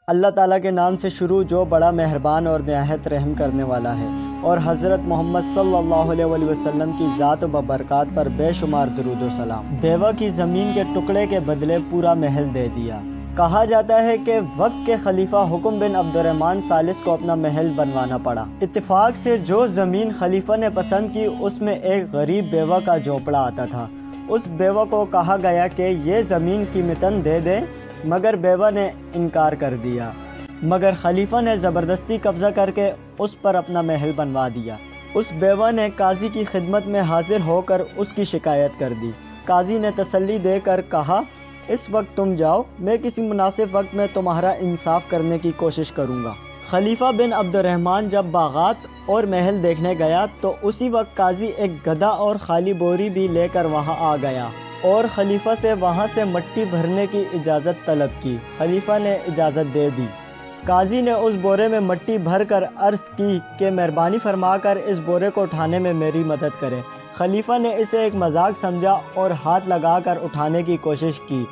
اللہ تعالیٰ کے نام سے شروع جو بڑا مہربان اور نہایت رحم کرنے والا ہے، اور حضرت محمد صلی اللہ علیہ وآلہ وسلم کی ذات و برکات پر بے شمار درود و سلام۔ بیوہ کی زمین کے ٹکڑے کے بدلے پورا محل دے دیا۔ کہا جاتا ہے کہ وقت کے خلیفہ حکم بن عبد الرحمن ثالث کو اپنا محل بنوانا پڑا۔ اتفاق سے جو زمین خلیفہ نے پسند کی اس میں ایک غریب بیوہ کا جھونپڑا آتا تھا۔ اس بیوہ کو کہا گیا کہ یہ زمین قیمتاً دے دے، مگر بیوہ نے انکار کر دیا، مگر خلیفہ نے زبردستی قبضہ کر کے اس پر اپنا محل بنوا دیا۔ اس بیوہ نے قاضی کی خدمت میں حاضر ہو کر اس کی شکایت کر دی۔ قاضی نے تسلی دے کر کہا، اس وقت تم جاؤ، میں کسی مناسب وقت میں تمہارا انصاف کرنے کی کوشش کروں گا۔ خلیفہ بن عبد الرحمن جب باغات اور محل دیکھنے گیا تو اسی وقت قاضی ایک گدھا اور خالی بوری بھی لے کر وہاں آ گیا اور خلیفہ سے وہاں سے مٹی بھرنے کی اجازت طلب کی۔ خلیفہ نے اجازت دے دی۔ قاضی نے اس بورے میں مٹی بھر کر عرض کی کہ مہربانی فرما کر اس بورے کو اٹھانے میں میری مدد کرے۔ خلیفہ نے اسے ایک مذاق سمجھا اور ہاتھ لگا کر اٹھانے کی کوشش کی۔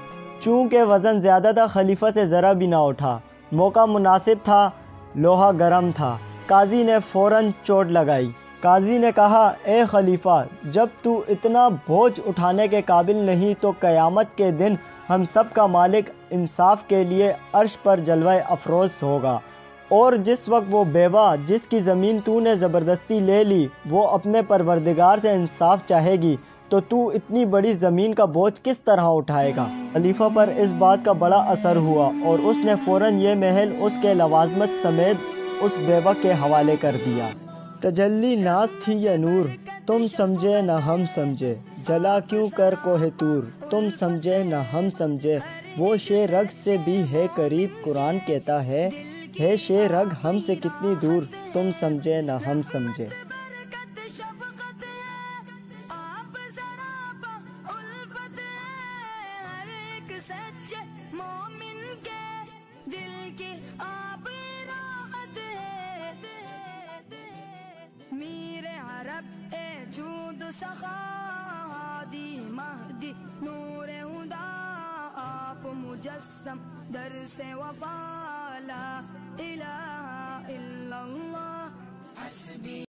چونکہ وزن زیادہ تھا، خلیفہ سے ذرا بھی نہ اٹھا۔ موقع مناسب تھا، لوہا گرم تھا۔ قاضی نے فوراً چوٹ لگائی۔ قاضی نے کہا، اے خلیفہ، جب تو اتنا بوجھ اٹھانے کے قابل نہیں تو قیامت کے دن ہم سب کا مالک انصاف کے لیے عرش پر جلوہ افروز ہوگا، اور جس وقت وہ بیوہ جس کی زمین تو نے زبردستی لے لی وہ اپنے پروردگار سے انصاف چاہے گی تو اتنی بڑی زمین کا بوجھ کس طرح اٹھائے گا؟ خلیفہ پر اس بات کا بڑا اثر ہوا اور اس نے فوراً یہ محل اس کے لوازمت سمیت اس بیوہ کے حوالے کر دیا۔ تجلی ناز تھی یہ نور، تم سمجھے نہ ہم سمجھے، جلا کیوں کر کوہ طور، تم سمجھے نہ ہم سمجھے، وہ شے رگ سے بھی ہے قریب، قرآن کہتا ہے شے رگ ہم سے کتنی دور، تم سمجھے نہ ہم سمجھے۔ جود سخا ہادی مہدی نور ہدا، آپ مجسم در سے وفا، لا الہ الا اللہ حسبی۔